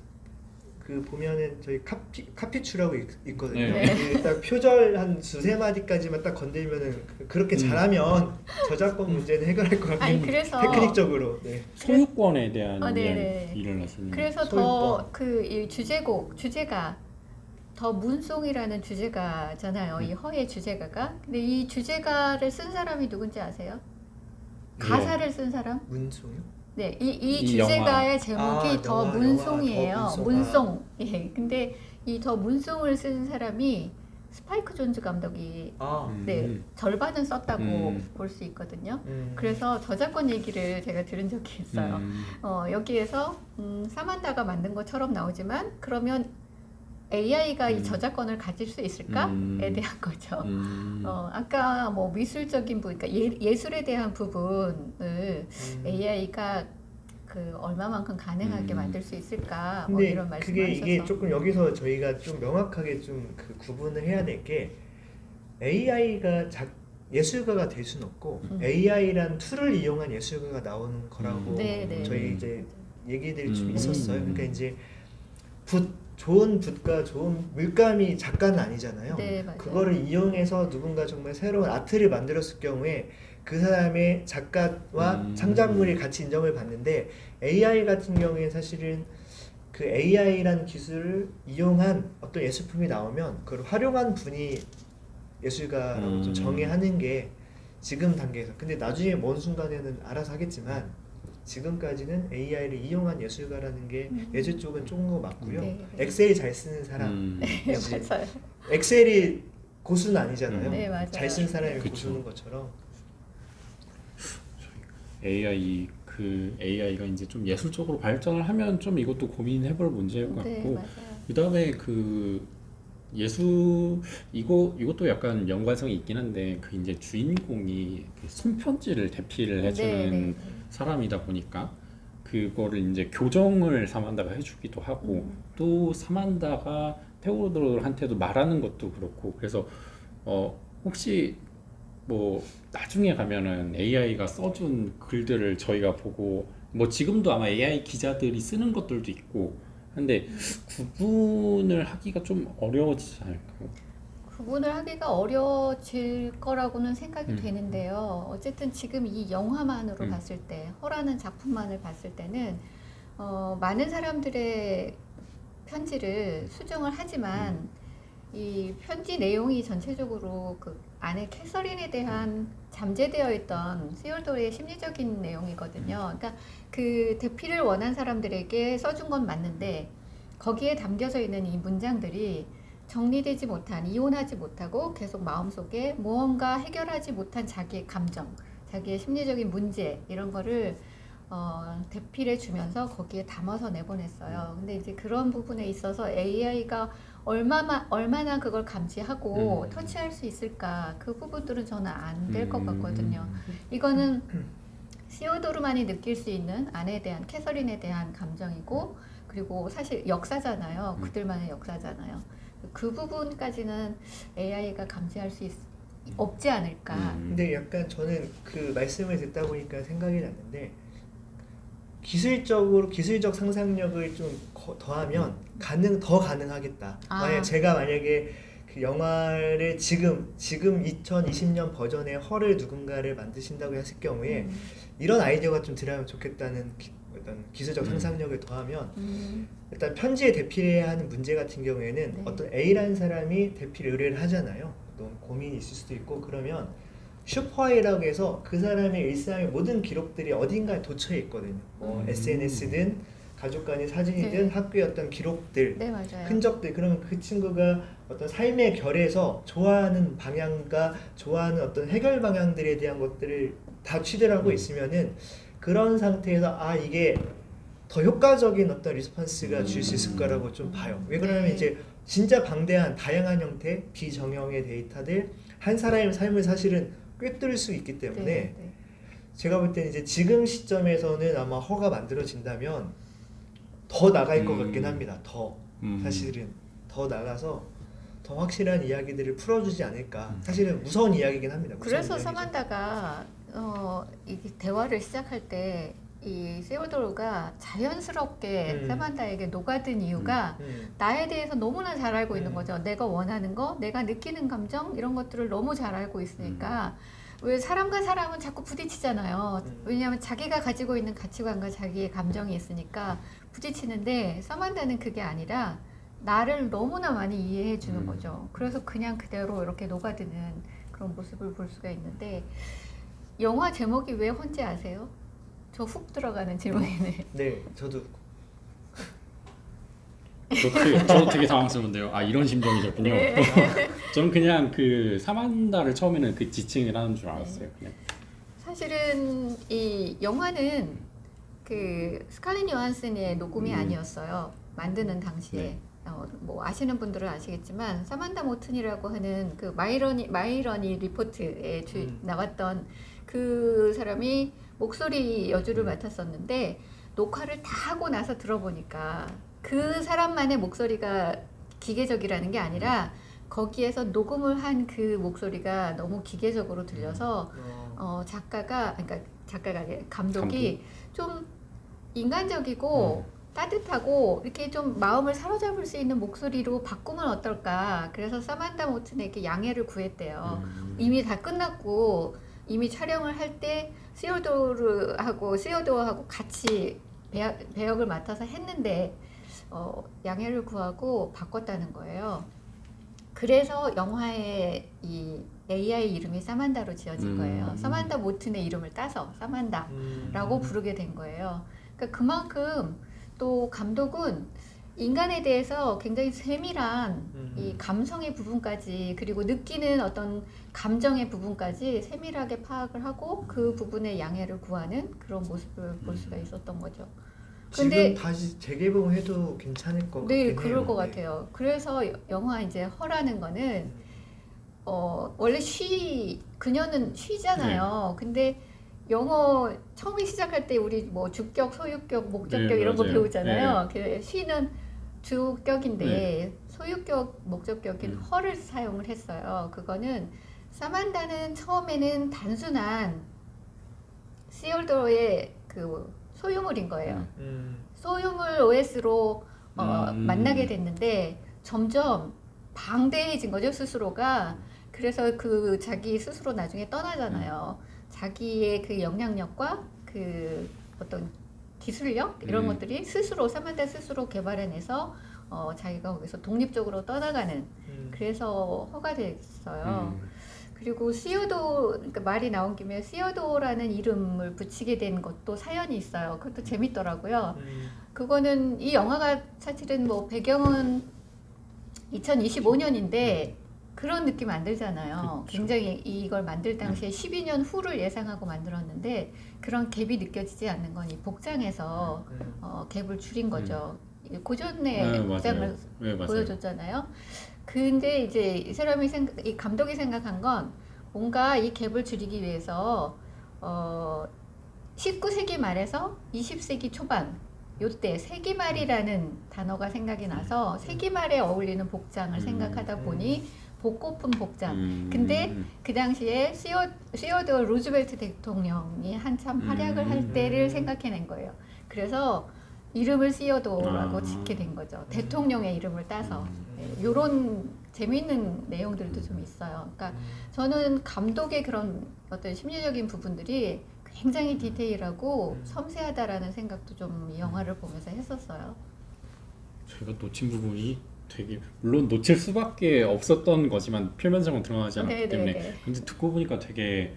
그 보면은 저희 카피추라고 있거든요. 네. 그 딱 표절 한 두세 마디까지만 딱 건들면은 그렇게 잘하면 저작권 문제는 해결할 것 아니 같아요. 그래서 테크닉적으로. 네. 소유권에 대한 네네. 일을 하시는. 그래서 더 그 이 주제가 더 문송이라는 주제가잖아요. 이 허의 주제가가. 근데 이 주제가를 쓴 사람이 누군지 아세요? 가사를 쓴 사람? 문송요? 네, 이 이 제목의 제목이 더 영화, 문송이에요. 더 문송. 문송. 예. 근데 이 더 문송을 쓴 사람이 스파이크 존즈 감독이 네, 절반은 썼다고 볼 수 있거든요. 그래서 저작권 얘기를 제가 들은 적이 있어요. 여기에서 사만다가 만든 것처럼 나오지만 그러면 AI가 이 저작권을 가질 수 있을까에 대한 거죠. 아까 뭐 미술적인 부분, 그러니까 예술에 대한 부분을 AI가 그 얼마만큼 가능하게 만들 수 있을까, 뭐 근데 이런 그게 말씀하셔서 이게 조금 여기서 저희가 좀 명확하게 좀 그 구분을 해야 될 게 AI가 예술가가 될 수는 없고 AI란 툴을 이용한 예술가가 나오는 거라고 네. 저희 이제 얘기들이 좀 있었어요. 그러니까 이제 좋은 붓과 좋은 물감이 작가는 아니잖아요. 네, 맞아요. 그거를 이용해서 누군가 정말 새로운 아트를 만들었을 경우에 그 사람의 작가와 창작물이 같이 인정을 받는데 AI 같은 경우에 사실은 그 AI라는 기술을 이용한 어떤 예술품이 나오면 그걸 활용한 분이 예술가라고 좀 정의하는 게 지금 단계에서. 근데 나중에 먼 순간에는 알아서 하겠지만 지금까지는 AI를 이용한 예술가라는 게 예술 쪽은 조금 거 맞고요. 네. 엑셀 잘 쓰는 사람. 네, 맞아요. 엑셀이 고수는 아니잖아요. 네, 맞아요. 잘 쓰는 사람이 그쵸. 고수는 것처럼. AI가 이제 좀 예술적으로 발전을 하면 좀 이것도 고민해볼 문제일 것 네, 같고 맞아요. 그다음에 그 이것도 약간 연관성이 있긴 한데 그 이제 주인공이 그 손편지를 대피를 해주는 네. 사람이다 보니까 그거를 이제 교정을 사만다가 해주기도 하고 또 사만다가 테오도르한테도 말하는 것도 그렇고 그래서 혹시 뭐 나중에 가면은 AI가 써준 글들을 저희가 보고 뭐 지금도 아마 AI 기자들이 쓰는 것들도 있고 근데 구분을 하기가 좀 어려워지지 않을까요? 구분을 하기가 어려워질 거라고는 생각이 되는데요. 어쨌든 지금 이 영화만으로 봤을 때, 허라는 작품만을 봤을 때는 많은 사람들의 편지를 수정을 하지만 이 편지 내용이 전체적으로 그 안에 캐서린에 대한 잠재되어 있던 시올도의 심리적인 내용이거든요. 그러니까 그 대피를 원한 사람들에게 써준 건 맞는데 거기에 담겨져 있는 이 문장들이 정리되지 못한, 이혼하지 못하고 계속 마음속에 무언가 해결하지 못한 자기의 감정, 자기의 심리적인 문제 이런 거를 대필해 주면서 거기에 담아서 내보냈어요. 근데 이제 그런 부분에 있어서 AI가 얼마나 그걸 감지하고 터치할 수 있을까, 그 부분들은 저는 안 될 것 같거든요. 이거는 시오도르만이 느낄 수 있는 아내에 대한 캐서린에 대한 감정이고 그리고 사실 역사잖아요. 그들만의 역사잖아요. 그 부분까지는 AI가 감지할 수 없지 않을까. 근데 약간 저는 그 말씀을 듣다 보니까 생각이 났는데 기술적 상상력을 좀 더하면 더 가능하겠다. 만약에 그 영화를 지금 2020년 버전의 헐을 누군가를 만드신다고 했을 경우에 이런 아이디어가 좀 들어가면 좋겠다는 어떤 기술적 상상력을 더하면 일단 편지에 대필해야 하는 문제 같은 경우에는 네. 어떤 A라는 사람이 대필 의뢰를 하잖아요. 너무 고민이 있을 수도 있고 그러면 슈퍼아이라고 해서 그 사람의 일상의 모든 기록들이 어딘가에 도처에 있거든요. 뭐 SNS든 가족 간의 사진이든 네. 학교의 어떤 기록들, 네, 맞아요. 흔적들. 그러면 그 친구가 어떤 삶의 결에서 좋아하는 방향과 좋아하는 어떤 해결 방향들에 대한 것들을 다 취재를 하고 있으면은 그런 상태에서 이게 더 효과적인 어떤 리스폰스가 줄 수 있을 거라고 좀 봐요. 왜 그러냐면 네. 이제 진짜 방대한 다양한 형태 비정형의 데이터들 한 사람의 삶을 사실은 꿰뚫을 수 있기 때문에 네. 제가 볼 때는 이제 지금 시점에서는 아마 허가 만들어진다면 더 나갈 것 같긴 합니다. 사실은 더 나가서 더 확실한 이야기들을 풀어주지 않을까. 사실은 무서운 이야기긴 합니다. 무서운 그래서 이야기죠. 사만다가 이 대화를 시작할 때 이 세오도르가 자연스럽게 사만다에게 녹아든 이유가 나에 대해서 너무나 잘 알고 있는 거죠. 내가 원하는 거, 내가 느끼는 감정 이런 것들을 너무 잘 알고 있으니까 왜 사람과 사람은 자꾸 부딪히잖아요. 왜냐하면 자기가 가지고 있는 가치관과 자기의 감정이 있으니까 부딪히는데 사만다는 그게 아니라 나를 너무나 많이 이해해 주는 거죠. 그래서 그냥 그대로 이렇게 녹아드는 그런 모습을 볼 수가 있는데 영화 제목이 왜 헌지 아세요? 저 훅 들어가는 질문이네. 네, 저도 저도 되게 당황스러운데요. 이런 심정이셨군요. 네. 저는 그냥 그 사만다를 처음에는 그 지칭을 하는 줄 알았어요. 그냥. 사실은 이 영화는 그 스칼렛 요한슨의 녹음이 아니었어요. 만드는 당시에. 네. 뭐 아시는 분들은 아시겠지만 사만다 모튼이라고 하는 그 마이러니 리포트에 나왔던 그 사람이 목소리 여주를 맡았었는데 녹화를 다 하고 나서 들어보니까 그 사람만의 목소리가 기계적이라는 게 아니라 거기에서 녹음을 한 그 목소리가 너무 기계적으로 들려서 그러니까 감독이 좀 인간적이고 따뜻하고 이렇게 좀 마음을 사로잡을 수 있는 목소리로 바꾸면 어떨까. 그래서 사만다 모튼에게 양해를 구했대요. 이미 다 끝났고 이미 촬영을 할 때 시오도하고 같이 배역을 맡아서 했는데 양해를 구하고 바꿨다는 거예요. 그래서 영화에 이 AI 이름이 사만다로 지어진 거예요. 사만다 모튼의 이름을 따서 사만다라고 부르게 된 거예요. 그러니까 그만큼 또 감독은 인간에 대해서 굉장히 세밀한 이 감성의 부분까지 그리고 느끼는 어떤 감정의 부분까지 세밀하게 파악을 하고 그 부분에 양해를 구하는 그런 모습을 볼 수가 있었던 거죠. 지금 다시 재개봉해도 괜찮을 것 같긴 해요. 네, 그럴 것 같아요. 그래서 영화 이제 허라는 거는 원래 그녀는 쉬잖아요. 근데 영어 처음에 시작할 때 우리 뭐 주격, 소유격, 목적격 네, 이런 거 맞아요. 배우잖아요. 그 쉬는 주격인데 소유격, 목적격인 허를 사용을 했어요. 그거는 사만다는 처음에는 단순한 시올더의 그 소유물인 거예요. 소유물 OS로 만나게 됐는데 점점 방대해진 거죠, 스스로가. 그래서 그 자기 스스로 나중에 떠나잖아요. 자기의 그 영향력과 그 어떤 기술력 이런 것들이 사만다 스스로 개발해내서 자기가 거기서 독립적으로 떠나가는 그래서 허가 됐어요. 그리고 그러니까 말이 나온 김에 시오도라는 이름을 붙이게 된 것도 사연이 있어요. 그것도 재밌더라고요. 그거는 이 영화가 사실은 뭐 배경은 2025년인데 그런 느낌 안 들잖아요. 그쵸. 굉장히 이걸 만들 당시에 12년 후를 예상하고 만들었는데 그런 갭이 느껴지지 않는 건 이 복장에서 갭을 줄인 거죠. 고전의 복장을 보여줬잖아요. 근데 이제 이 감독이 생각한 건 뭔가 이 갭을 줄이기 위해서 19세기 말에서 20세기 초반 요때 세기말이라는 단어가 생각이 나서 세기말에 어울리는 복장을 생각하다 보니 복고픈 복장. 근데 그 당시에 시어도어 루즈벨트 대통령이 한참 활약을 할 때를 생각해낸 거예요. 그래서 이름을 시어도어라고 짓게 된 거죠. 대통령의 이름을 따서. 이런 재미있는 내용들도 좀 있어요. 그러니까 저는 감독의 그런 어떤 심리적인 부분들이 굉장히 디테일하고 섬세하다라는 생각도 좀 이 영화를 보면서 했었어요. 제가 놓친 부분이 되게 물론 놓칠 수밖에 없었던 거지만 표면적으로 드러나지 않았기 때문에 근데 듣고 보니까 되게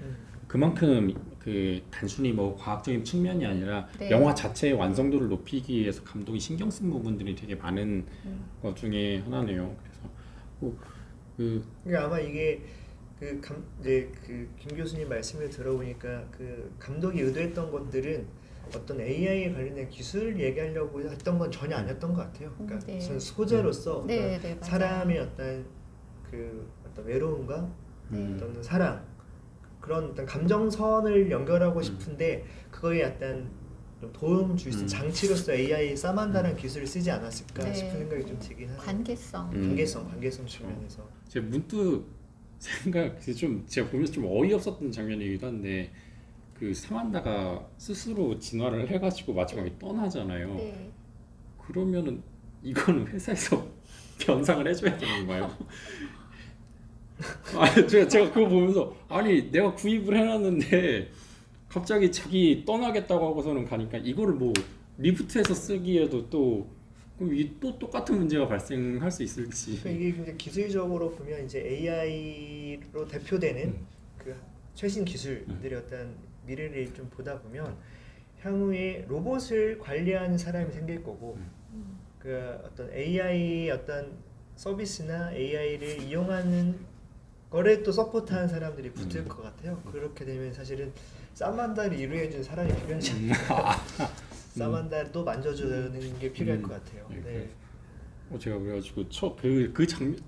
그만큼 그 단순히 뭐 과학적인 측면이 아니라 네. 영화 자체의 완성도를 높이기 위해서 감독이 신경 쓴 부분들이 되게 많은 것 중에 하나네요. 그래서 그러니까 아마 이게 이제 김 교수님 말씀을 들어보니까 그 감독이 의도했던 것들은 어떤 AI에 관련된 기술을 얘기하려고 했던 건 전혀 아니었던 것 같아요. 그러니까 네. 우선 소재로서 네, 어떤 네, 맞아요. 사람의 어떤 어떤 외로움과 어떤 사랑 그런 어떤 감정선을 연결하고 싶은데 그거에 약간 좀 도움 줄 수 있는 장치로서 AI 사만다라는 기술을 쓰지 않았을까 네. 싶은 생각이 좀 들긴 하네요. 관계성. 관계성 측면에서. 제가 문득 좀 제가 보면서 좀 어이없었던 장면이기도 한데 그 사만다가 스스로 진화를 해가지고 마지막에 떠나잖아요. 네. 그러면은 이거는 회사에서 변상을 해줘야 되는 건가요? 아니 제가 그거 보면서 아니 내가 구입을 해놨는데 갑자기 자기 떠나겠다고 하고서는 가니까 이거를 뭐 리부트해서 쓰기에도 또 그럼 이게 또 똑같은 문제가 발생할 수 있을지. 그러니까 이게 이제 기술적으로 보면 이제 AI로 대표되는 그 최신 기술들의 어떤 미래를 좀 보다 보면 향후에 로봇을 관리하는 사람이 생길 거고 그 어떤 AI 어떤 서비스나 AI를 이용하는 거를 또 서포트하는 사람들이 붙을 것 같아요. 그렇게 되면 사실은 사만다를 이루어준 사람이 필요하지 않을까. 사만다도 만져주는 게 필요할 것 같아요. 네. 제가 그래가지고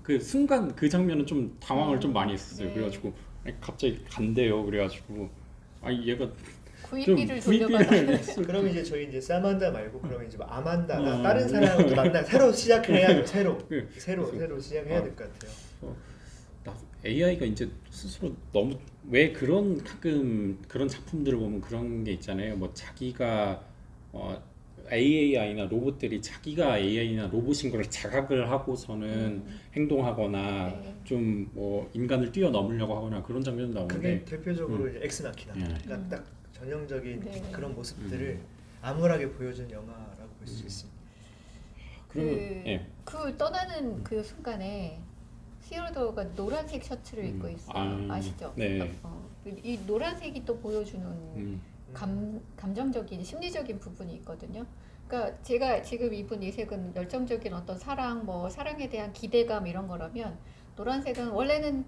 그 순간 그 장면은 좀 당황을 좀 많이 했었어요. 네. 그래가지고 아니, 갑자기 간대요. 그래가지고 아니 얘가 구입비를 돌려받아야 그러면 이제 저희 이제 사만다 말고 그러면 이제 뭐 아만다나 다른 사람을 또 만나 새로 시작을 해야 돼요. 새로 시작해야 될 것 같아요. AI가 이제 스스로 너무 왜 가끔 그런 작품들을 보면 그런 게 있잖아요. 뭐 자기가 AI나 로봇들이 자기가 AI나 로봇인 걸 자각을 하고서는 행동하거나 네. 좀 뭐 인간을 뛰어넘으려고 하거나 그런 장면도 나오는데 그게 대표적으로 이제 엑스마키나 그러니까 딱 전형적인 네. 그런 모습들을 암울하게 보여준 영화라고 볼 수 있습니다. 그러면 그 떠나는 그 순간에 시어도어가 노란색 셔츠를 입고 있어요. 아시죠? 네. 이 노란색이 또 보여주는 감정적인 심리적인 부분이 있거든요. 그러니까 제가 지금 입은 이 색은 열정적인 어떤 사랑, 뭐 사랑에 대한 기대감 이런 거라면 노란색은 원래는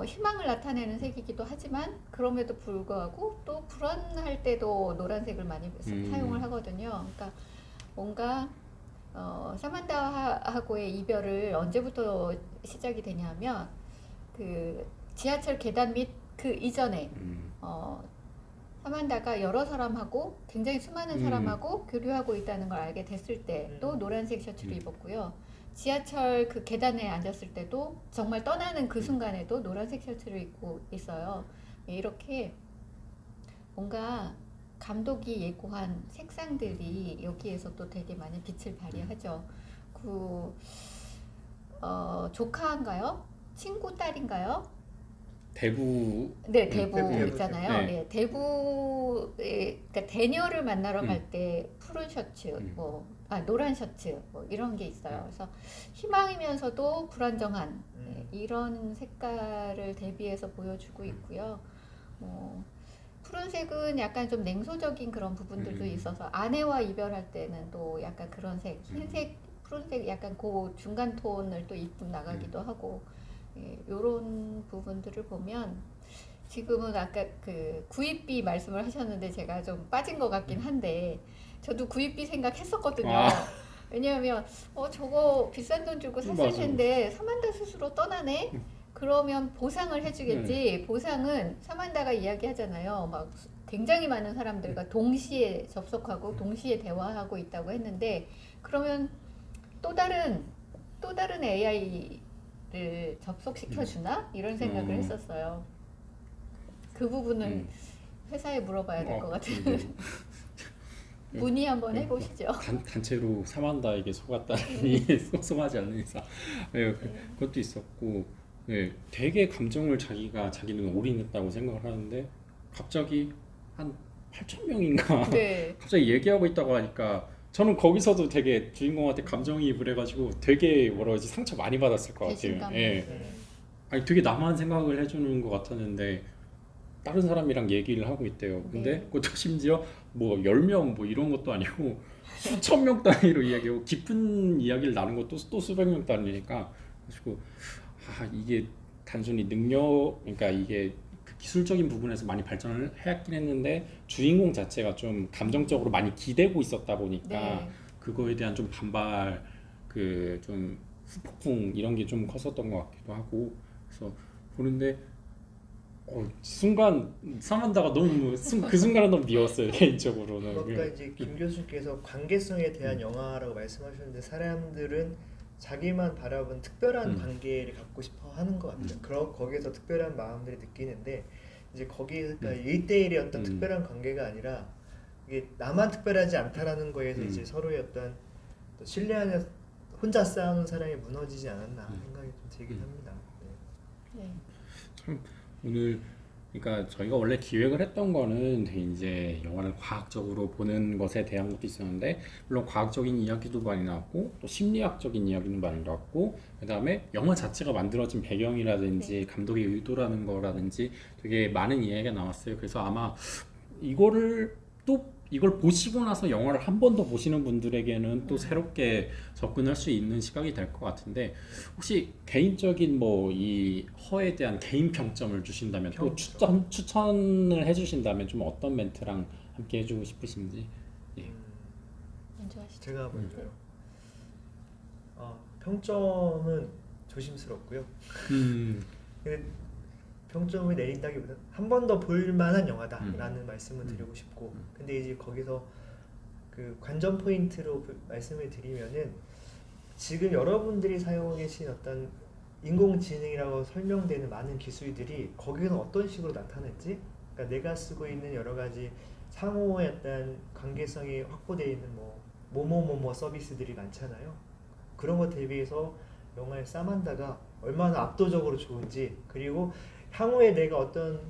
희망을 나타내는 색이기도 하지만 그럼에도 불구하고 또 불안할 때도 노란색을 많이 사용을 하거든요. 그러니까 뭔가 사만다하고의 이별을 언제부터 시작이 되냐면 그 지하철 계단 및 그 이전에 사만다가 여러 사람하고 굉장히 수많은 사람하고 교류하고 있다는 걸 알게 됐을 때도 노란색 셔츠를 입었고요. 지하철 그 계단에 앉았을 때도 정말 떠나는 그 순간에도 노란색 셔츠를 입고 있어요. 이렇게 뭔가 감독이 예고한 색상들이 여기에서 또 되게 많이 빛을 발휘하죠. 조카인가요? 친구 딸인가요? 대부 네, 대부 대부. 있잖아요. 네. 네, 그러니까 대녀를 만나러 갈 때 푸른 셔츠, 노란 셔츠, 뭐 이런 게 있어요. 그래서 희망이면서도 불안정한 이런 색깔을 대비해서 보여주고 있고요. 푸른색은 약간 좀 냉소적인 그런 부분들도 있어서 아내와 이별할 때는 또 약간 그런 색, 흰색, 푸른색 약간 그 중간 톤을 또 입고 나가기도 하고 이런 부분들을 보면 지금은 아까 그 구입비 말씀을 하셨는데 제가 좀 빠진 것 같긴 한데 저도 구입비 생각했었거든요. 왜냐하면 저거 비싼 돈 주고 샀을 맞아. 텐데 사만다 스스로 떠나네. 그러면 보상을 해주겠지. 보상은 사만다가 이야기하잖아요. 막 굉장히 많은 사람들과 동시에 접속하고 동시에 대화하고 있다고 했는데 그러면 또 다른 AI를 접속시켜 주나 이런 생각을 했었어요. 그 부분은 회사에 물어봐야 될 것 같아요. 문의 한번 해보시죠. 단체로 사만다에게 속았다니 속하지 않는 이상 그것도 있었고 되게 감정을 자기는 올인했다고 생각을 하는데 갑자기 한 8,000명인가 네. 갑자기 얘기하고 있다고 하니까 저는 거기서도 되게 주인공한테 감정이입을 해가지고 되게 뭐라 그러지 상처 많이 받았을 것 같아요. 배신감. 예. 아니 되게 나만 생각을 해주는 것 같았는데 다른 사람이랑 얘기를 하고 있대요. 근데 네. 그것도 심지어 뭐 10명 뭐 이런 것도 아니고 수천 명 단위로 이야기하고 깊은 이야기를 나눈 것도 또 수백 명 단위니까 그래가지고 이게 단순히 능력 그러니까 이게 그 기술적인 부분에서 많이 발전을 했긴 했는데 주인공 자체가 좀 감정적으로 많이 기대고 있었다 보니까 네. 그거에 대한 좀 반발 그 좀 후폭풍 이런 게 좀 컸었던 것 같기도 하고 그래서 보는데 순간 사만다가 너무 그 순간은 너무 미웠어요 개인적으로는. 아까 이제 김 교수께서 관계성에 대한 영화라고 말씀하셨는데 사람들은 자기만 바라본 특별한 관계를 갖고 싶어 하는 것 같아요. 거기에서 특별한 마음들이 느끼는데 이제 거기가 1대1의 어떤 특별한 관계가 아니라 이게 나만 특별하지 않다라는 거에서 이제 서로의 어떤 또 신뢰 안에 혼자 싸우는 사람이 무너지지 않았나 생각이 좀 들긴 합니다. 네. 참 오늘 그러니까 저희가 원래 기획을 했던 거는 이제 영화를 과학적으로 보는 것에 대한 것도 있었는데 물론 과학적인 이야기도 많이 나왔고 또 심리학적인 이야기도 많이 나왔고 그다음에 영화 자체가 만들어진 배경이라든지 감독의 의도라는 거라든지 되게 많은 이야기가 나왔어요. 그래서 아마 이걸 보시고 나서 영화를 한 번 더 보시는 분들에게는 또 새롭게 접근할 수 있는 시각이 될 것 같은데 혹시 개인적인 뭐 이 허에 대한 개인 평점을 주신다면 또 추천을 해주신다면 좀 어떤 멘트랑 함께 해주고 싶으신지. 먼저 하시죠. 제가 먼저요. 평점은 조심스럽고요. 근데 평점을 내린다기보다 한 번 더 볼만한 영화다라는 말씀을 드리고 싶고 근데 이제 거기서 그 관전 포인트로 말씀을 드리면은 지금 여러분들이 사용하고 계신 어떤 인공지능이라고 설명되는 많은 기술들이 거기서 어떤 식으로 나타났지? 그러니까 내가 쓰고 있는 여러 가지 상호의 어떤 관계성이 확보되어 있는 뭐뭐뭐뭐 서비스들이 많잖아요. 그런 것 대비해서 영화의 사만다가 얼마나 압도적으로 좋은지 그리고 향후에 내가 어떤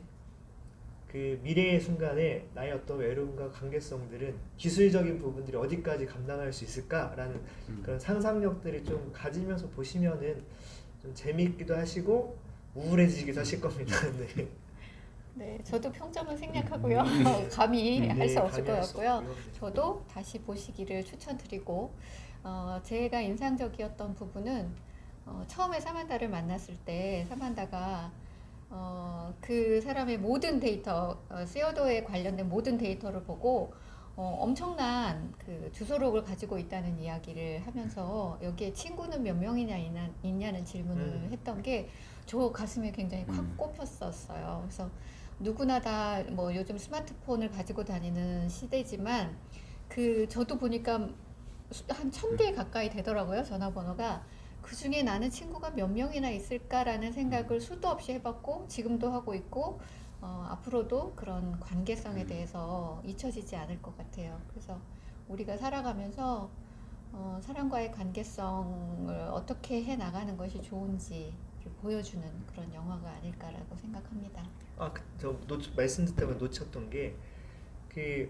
그 미래의 순간에 나의 어떤 외로움과 관계성들은 기술적인 부분들이 어디까지 감당할 수 있을까라는 그런 상상력들을 좀 가지면서 보시면은 좀 재미있기도 하시고 우울해지기도 하실 겁니다. 네. 네, 저도 평점은 생략하고요. 감히 할 수 없을 것 같고요. 저도 다시 보시기를 추천드리고 제가 인상적이었던 부분은 처음에 사만다를 만났을 때 사만다가 그 사람의 모든 데이터, 시어도에 관련된 모든 데이터를 보고 엄청난 그 주소록을 가지고 있다는 이야기를 하면서 여기에 친구는 몇 명이나 있냐는 질문을 했던 게 저 가슴에 굉장히 콱 꼽혔었어요. 그래서 누구나 다 뭐 요즘 스마트폰을 가지고 다니는 시대지만 저도 보니까 한 1,000개 가까이 되더라고요, 전화번호가. 그 중에 나는 친구가 몇 명이나 있을까라는 생각을 수도 없이 해봤고 지금도 하고 있고 앞으로도 그런 관계성에 대해서 잊혀지지 않을 것 같아요. 그래서 우리가 살아가면서 사람과의 관계성을 어떻게 해 나가는 것이 좋은지 보여주는 그런 영화가 아닐까라고 생각합니다. 저 말씀 듣다가 놓쳤던 게 그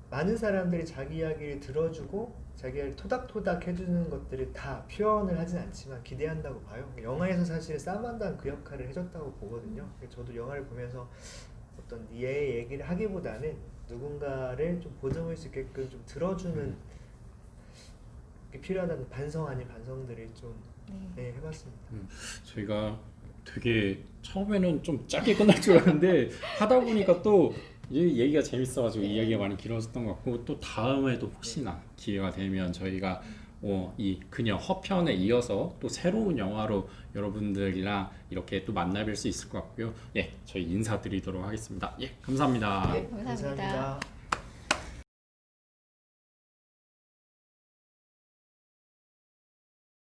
많은 사람들이 자기 이야기를 들어주고 자기 이야기를 토닥토닥 해주는 것들을 다 표현을 하진 않지만 기대한다고 봐요. 영화에서 사실 사만다는 그 역할을 해줬다고 보거든요. 저도 영화를 보면서 어떤 얘의 얘기를 하기보다는 누군가를 좀 보듬을 수 있게끔 좀 들어주는 게 필요하다는 반성 아닌 반성들을 좀 해봤습니다. 저희가 되게 처음에는 좀 짧게 끝날 줄 알았는데 하다 보니까 또 얘기가 재밌어가지고 이야기가 많이 길어졌던 것 같고 또 다음에도 혹시나 기회가 되면 저희가 이 그녀 허편에 이어서 또 새로운 영화로 여러분들이랑 이렇게 또 만나뵐 수 있을 것 같고요. 예, 저희 인사드리도록 하겠습니다. 예, 감사합니다. 감사합니다. 감사합니다.